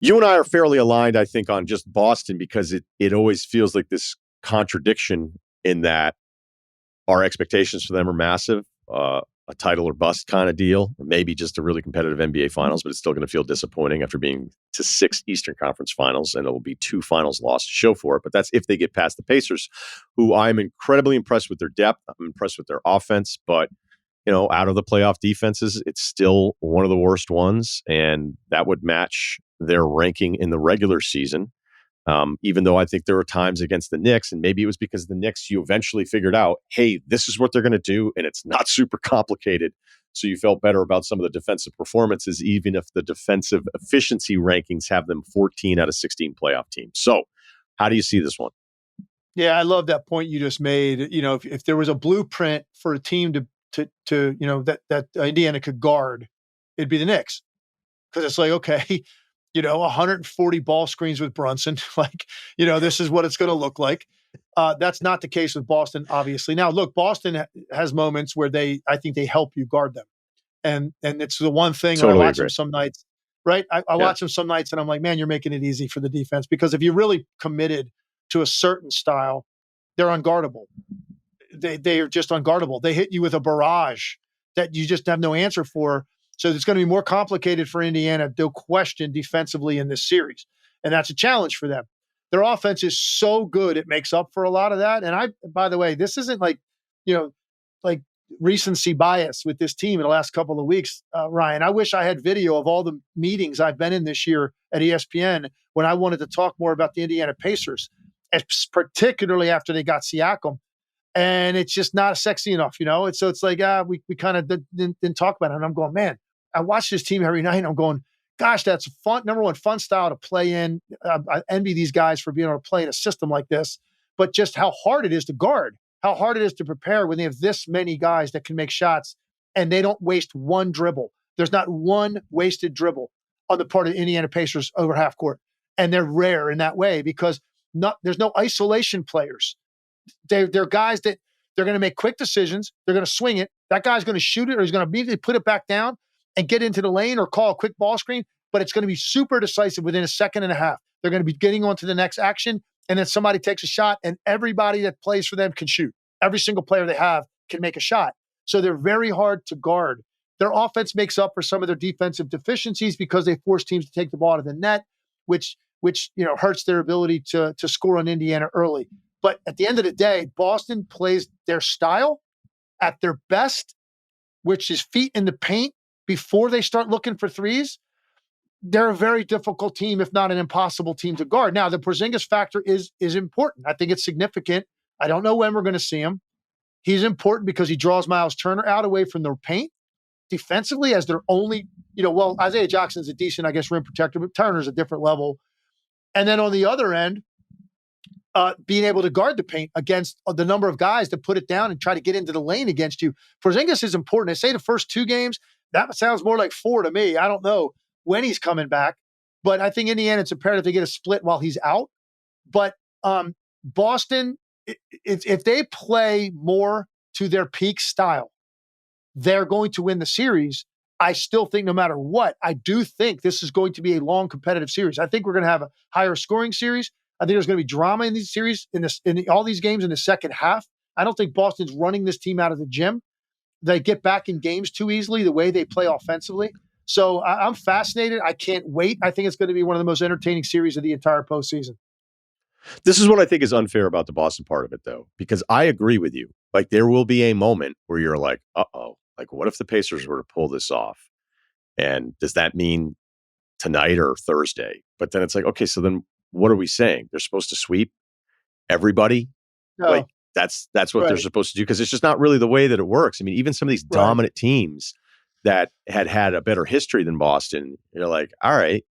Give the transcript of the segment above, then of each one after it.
You and I are fairly aligned, I think, on just Boston because it always feels like this contradiction in that our expectations for them are massive, a title or bust kind of deal, or maybe just a really competitive NBA Finals, but it's still going to feel disappointing after being to 6 Eastern Conference Finals, and it'll be 2 finals lost to show for it. But that's if they get past the Pacers, who I'm incredibly impressed with their depth. I'm impressed with their offense, but out of the playoff defenses, it's still one of the worst ones, and that would match their ranking in the regular season. Even though I think there were times against the Knicks, and maybe it was because the Knicks, you eventually figured out, hey, this is what they're going to do, and it's not super complicated. So you felt better about some of the defensive performances, even if the defensive efficiency rankings have them 14 out of 16 playoff teams. So how do you see this one? Yeah, I love that point you just made. If there was a blueprint for a team to that Indiana could guard, it'd be the Knicks. Because it's like, okay, 140 ball screens with Brunson. This is what it's going to look like. That's not the case with Boston, obviously. Now, look, Boston has moments where I think they help you guard them. And it's the one thing totally when I watch agree. them some nights, right? I watch them some nights and I'm like, man, you're making it easy for the defense. Because if you're really committed to a certain style, they're unguardable. They are just unguardable. They hit you with a barrage that you just have no answer for. So it's going to be more complicated for Indiana, no question, defensively in this series. And that's a challenge for them. Their offense is so good, it makes up for a lot of that. And by the way, this isn't like recency bias with this team in the last couple of weeks, Ryan. I wish I had video of all the meetings I've been in this year at ESPN when I wanted to talk more about the Indiana Pacers, particularly after they got Siakam. And it's just not sexy enough, So it's like, we kind of didn't talk about it. And I'm going, man, I watch this team every night and I'm going, gosh, that's fun. Number one, fun style to play in. I envy these guys for being able to play in a system like this, but just how hard it is to guard, how hard it is to prepare when they have this many guys that can make shots and they don't waste one dribble. There's not one wasted dribble on the part of the Indiana Pacers over half court. And they're rare in that way because there's no isolation players. They're guys that they're going to make quick decisions. They're going to swing it. That guy's going to shoot it or he's going to immediately put it back down and get into the lane or call a quick ball screen, but it's going to be super decisive within a second and a half. They're going to be getting on to the next action, and then somebody takes a shot, and everybody that plays for them can shoot. Every single player they have can make a shot. So they're very hard to guard. Their offense makes up for some of their defensive deficiencies because they force teams to take the ball out of the net, which hurts their ability to score on Indiana early. But at the end of the day, Boston plays their style at their best, which is feet in the paint before they start looking for threes. They're a very difficult team, if not an impossible team to guard. Now, the Porzingis factor is important. I think it's significant. I don't know when we're going to see him. He's important because he draws Miles Turner out away from the paint defensively as their only, Isaiah Jackson's a decent, rim protector, but Turner's a different level. And then on the other end, being able to guard the paint against the number of guys that put it down and try to get into the lane against you. Porzingis is important. I say the first 2 games, that sounds more like 4 to me. I don't know when he's coming back, but I think Indiana, it's imperative they get a split while he's out. But Boston, if they play more to their peak style, they're going to win the series. I still think no matter what, I do think this is going to be a long competitive series. I think we're going to have a higher scoring series. I think there's going to be drama in these series, in all these games in the second half. I don't think Boston's running this team out of the gym. They get back in games too easily the way they play offensively. So I'm fascinated. I can't wait. I think it's going to be one of the most entertaining series of the entire postseason. This is what I think is unfair about the Boston part of it, though, because I agree with you. Like, there will be a moment where you're like, uh-oh, like, what if the Pacers were to pull this off? And does that mean tonight or Thursday? But then it's like, okay, so then what are we saying? They're supposed to sweep everybody? No. Like, that's what they're supposed to do, because it's just not really the way that it works. I mean, even some of these dominant teams that had a better history than Boston, you're like, all right,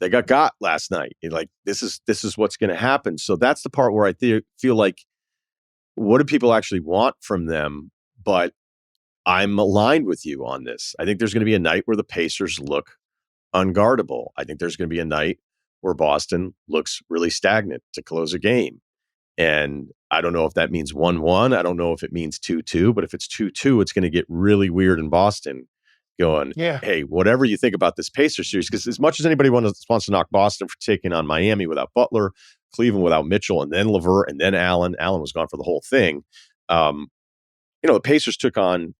they got last night. Like, this is what's going to happen. So that's the part where I feel like, what do people actually want from them? But I'm aligned with you on this. I think there's going to be a night where the Pacers look unguardable. I think there's going to be a night where Boston looks really stagnant to close a game. And I don't know if that means 1-1. I don't know if it means 2-2. But if it's 2-2, it's going to get really weird in Boston, going, Yeah. hey, whatever you think about this Pacers series, because as much as anybody wants to knock Boston for taking on Miami without Butler, Cleveland without Mitchell, and then LeVert, and then Allen was gone for the whole thing. The Pacers took on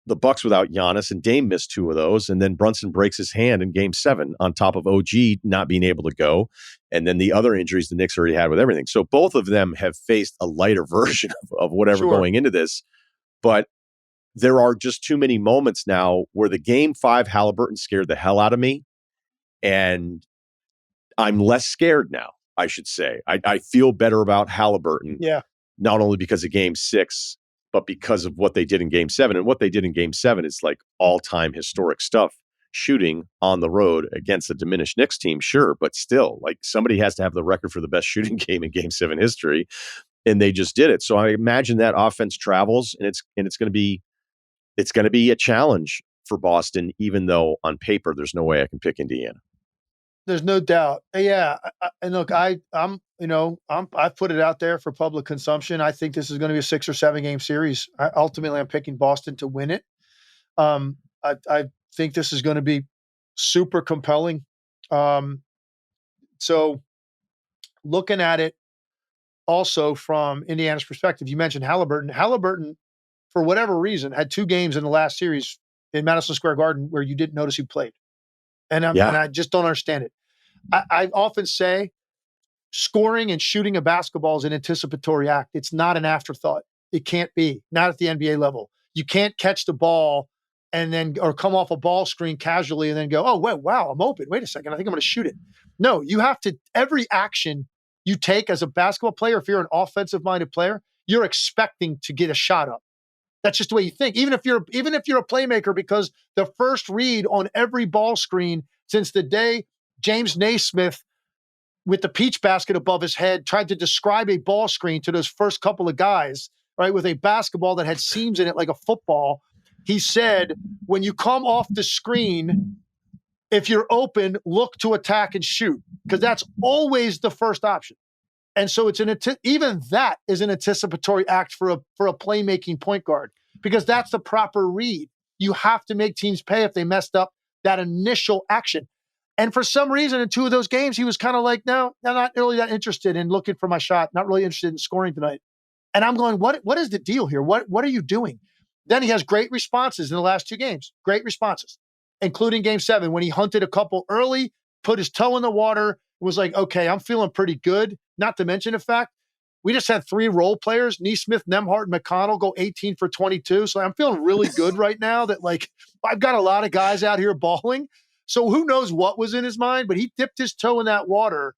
the Bucks without Giannis, and Dame missed 2 of those, and then Brunson breaks his hand in Game 7 on top of OG not being able to go, and then the other injuries the Knicks already had with everything. So both of them have faced a lighter version of whatever going into this, but there are just too many moments now where the Game 5 Haliburton scared the hell out of me, and I'm less scared now, I should say. I feel better about Haliburton, not only because of Game 6, but because of what they did in Game 7. And what they did in Game 7 is like all-time historic stuff. Shooting on the road against a diminished Knicks team, sure, but still, like, somebody has to have the record for the best shooting game in Game 7 history, and they just did it. So I imagine that offense travels, and it's going to be a challenge for Boston, even though on paper there's no way I can pick Indiana. There's no doubt. Yeah. And look, I put it out there for public consumption. I think this is going to be a 6 or 7 game series. Ultimately, I'm picking Boston to win it. I think this is going to be super compelling. So looking at it also from Indiana's perspective, you mentioned Haliburton. Haliburton, for whatever reason, had 2 games in the last series in Madison Square Garden where you didn't notice who played. And I just don't understand it. I often say scoring and shooting a basketball is an anticipatory act. It's not an afterthought. It can't be, not at the NBA level. You can't catch the ball or come off a ball screen casually and then go, oh, wow, I'm open. Wait a second. I think I'm going to shoot it. No, you have to, every action you take as a basketball player, if you're an offensive minded player, you're expecting to get a shot up. That's just the way you think. Even if you're a playmaker, because the first read on every ball screen since the day James Naismith with the peach basket above his head tried to describe a ball screen to those first couple of guys, right, with a basketball that had seams in it like a football. He said, when you come off the screen, if you're open, look to attack and shoot, because that's always the first option. And so even that is an anticipatory act for a playmaking point guard, because that's the proper read. You have to make teams pay if they messed up that initial action. And for some reason, in 2 of those games, he was kind of like, no, I'm not really that interested in looking for my shot, not really interested in scoring tonight. And I'm going, what is the deal here? What are you doing? Then he has great responses in the last 2 games, great responses, including Game 7 when he hunted a couple early, put his toe in the water, was like, okay, I'm feeling pretty good. Not to mention the fact we just had 3 role players, Nesmith, Nembhard, and McConnell, go 18 for 22. So I'm feeling really good right now that, like, I've got a lot of guys out here balling. So who knows what was in his mind, but he dipped his toe in that water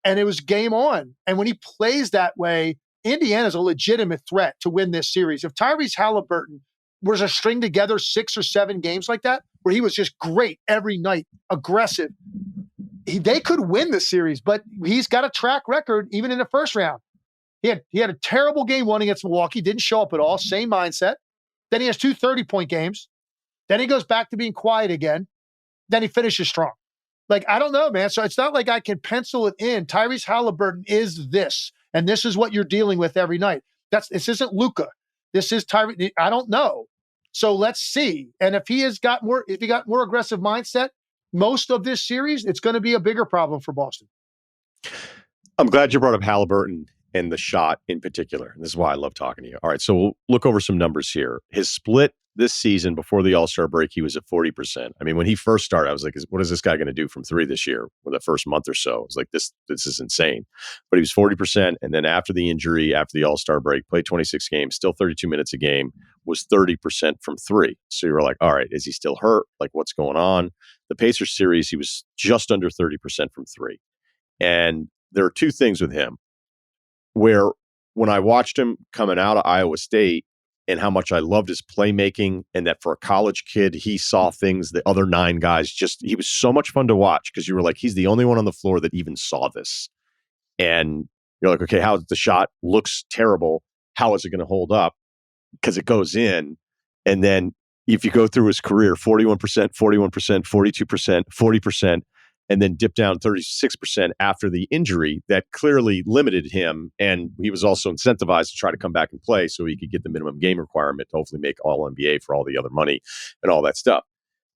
and it was game on. And when he plays that way, Indiana's a legitimate threat to win this series. If Tyrese Haliburton was to string together 6 or 7 games like that, where he was just great every night, aggressive, they could win the series, but he's got a track record even in the first round. He had a terrible game 1 against Milwaukee, didn't show up at all, same mindset. Then he has 2 30-point games. Then he goes back to being quiet again. Then he finishes strong. Like, I don't know, man. So it's not like I can pencil it in. Tyrese Haliburton is this, and this is what you're dealing with every night. This isn't Luka. This is Tyrese. I don't know. So let's see. And if he got more aggressive mindset, most of this series, it's going to be a bigger problem for Boston. I'm glad you brought up Haliburton and the shot in particular. This is why I love talking to you. All right, so we'll look over some numbers here. His split this season before the All-Star break, he was at 40%. I mean, when he first started, I was like, what is this guy going to do from 3 this year for the first month or so? I was like, this is insane. But he was 40%, and then after the injury, after the All-Star break, played 26 games, still 32 minutes a game, was 30% from 3. So you were like, all right, is he still hurt? Like, what's going on? The Pacers series, he was just under 30% from 3. And there are 2 things with him where when I watched him coming out of Iowa State and how much I loved his playmaking, and that for a college kid, he saw things the other 9 guys he was so much fun to watch, because you were like, he's the only one on the floor that even saw this. And you're like, okay, the shot looks terrible. How is it going to hold up? Because it goes in. And then if you go through his career, 41%, 41%, 42%, 40%, and then dipped down 36% after the injury, that clearly limited him. And he was also incentivized to try to come back and play so he could get the minimum game requirement to hopefully make All-NBA for all the other money and all that stuff.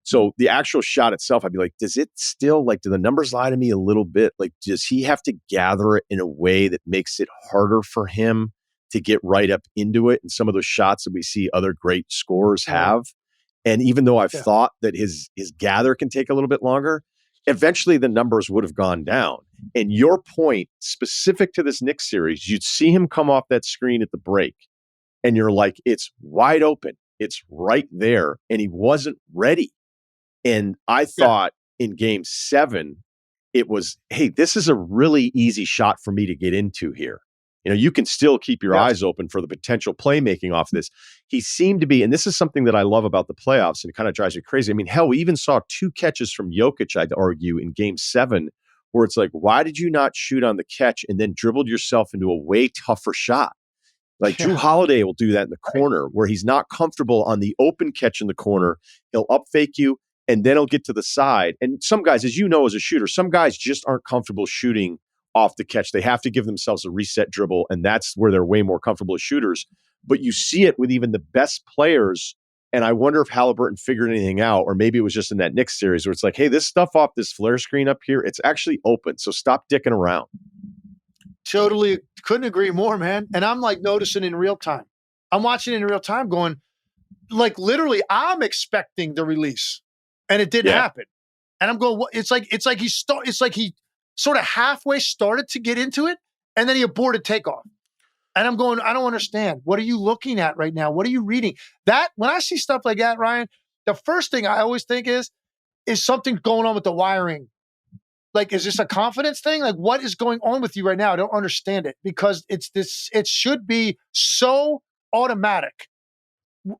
So the actual shot itself, I'd be like, does it still, like, do the numbers lie to me a little bit? Like, does he have to gather it in a way that makes it harder for him to get right up into it? And some of those shots that we see other great scorers have. And even though I've thought that his gather can take a little bit longer, eventually the numbers would have gone down. And your point specific to this Knicks series, you'd see him come off that screen at the break and you're like, it's wide open. It's right there. And he wasn't ready. And I thought in game 7, it was, hey, this is a really easy shot for me to get into here. You know, you can still keep your eyes open for the potential playmaking off this. He seemed to be, and this is something that I love about the playoffs, and it kind of drives me crazy. I mean, hell, we even saw 2 catches from Jokic, I'd argue, in game 7, where it's like, why did you not shoot on the catch and then dribbled yourself into a way tougher shot? Like Drew Holiday will do that in the corner where he's not comfortable on the open catch in the corner. He'll up fake you and then he'll get to the side. And some guys, as you know, as a shooter, some guys just aren't comfortable shooting off the catch. They have to give themselves a reset dribble, and that's where they're way more comfortable as shooters. But you see it with even the best players. And I wonder if Haliburton figured anything out, or maybe it was just in that Knicks series where it's like, hey, this stuff off this flare screen up here, it's actually open. So stop dicking around. Totally couldn't agree more, man. And I'm like noticing in real time. I'm watching in real time going, like, literally, I'm expecting the release. And it didn't happen. And I'm going, it's like he sort of halfway started to get into it, and then he aborted takeoff. And I'm going, I don't understand. What are you looking at right now? What are you reading? That when I see stuff like that, Ryan, the first thing I always think is something going on with the wiring? Like, is this a confidence thing? Like, what is going on with you right now? I don't understand it, because it should be so automatic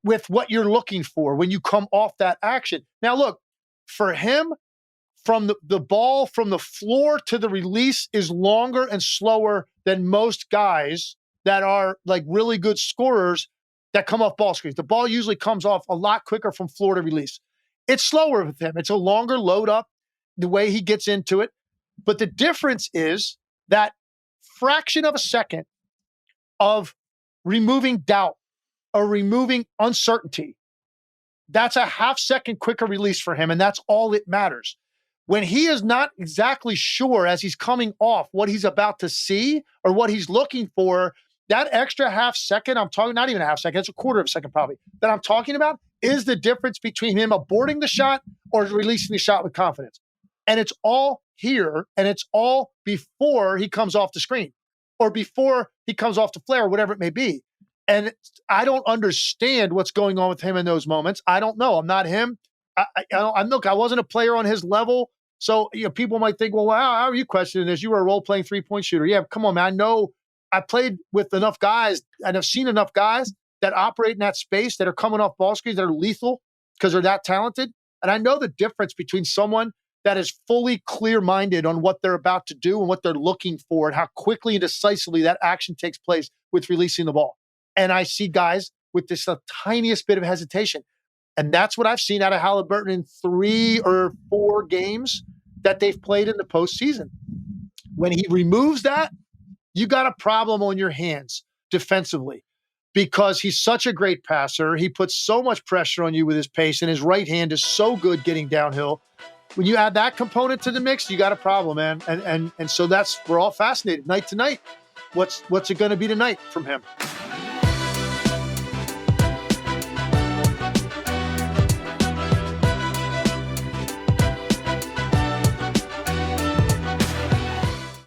with what you're looking for when you come off that action. Now, look, for him, from the ball from the floor to the release is longer and slower than most guys that are like really good scorers that come off ball screens. The ball usually comes off a lot quicker from floor to release. It's slower with him. It's a longer load up, the way he gets into it. But the difference is that fraction of a second of removing doubt or removing uncertainty. That's a half second quicker release for him, and that's all it matters. When he is not exactly sure as he's coming off what he's about to see or what he's looking for, that extra half second, I'm talking not even a half second, it's a quarter of a second probably, that I'm talking about is the difference between him aborting the shot or releasing the shot with confidence. And it's all here, and it's all before he comes off the screen or before he comes off the flare or whatever it may be. And I don't understand what's going on with him in those moments. I don't know. I'm not him. Look, I wasn't a player on his level. So, people might think, well, how are you questioning this? You were a role-playing three-point shooter. Yeah, come on, man. I know I played with enough guys and I've seen enough guys that operate in that space that are coming off ball screens that are lethal because they're that talented. And I know the difference between someone that is fully clear-minded on what they're about to do and what they're looking for and how quickly and decisively that action takes place with releasing the ball. And I see guys with this the tiniest bit of hesitation. And that's what I've seen out of Haliburton in 3 or 4 games that they've played in the postseason. When he removes that, you got a problem on your hands defensively because he's such a great passer. He puts so much pressure on you with his pace, and his right hand is so good getting downhill. When you add that component to the mix, you got a problem, man. And so we're all fascinated night to night. What's it going to be tonight from him?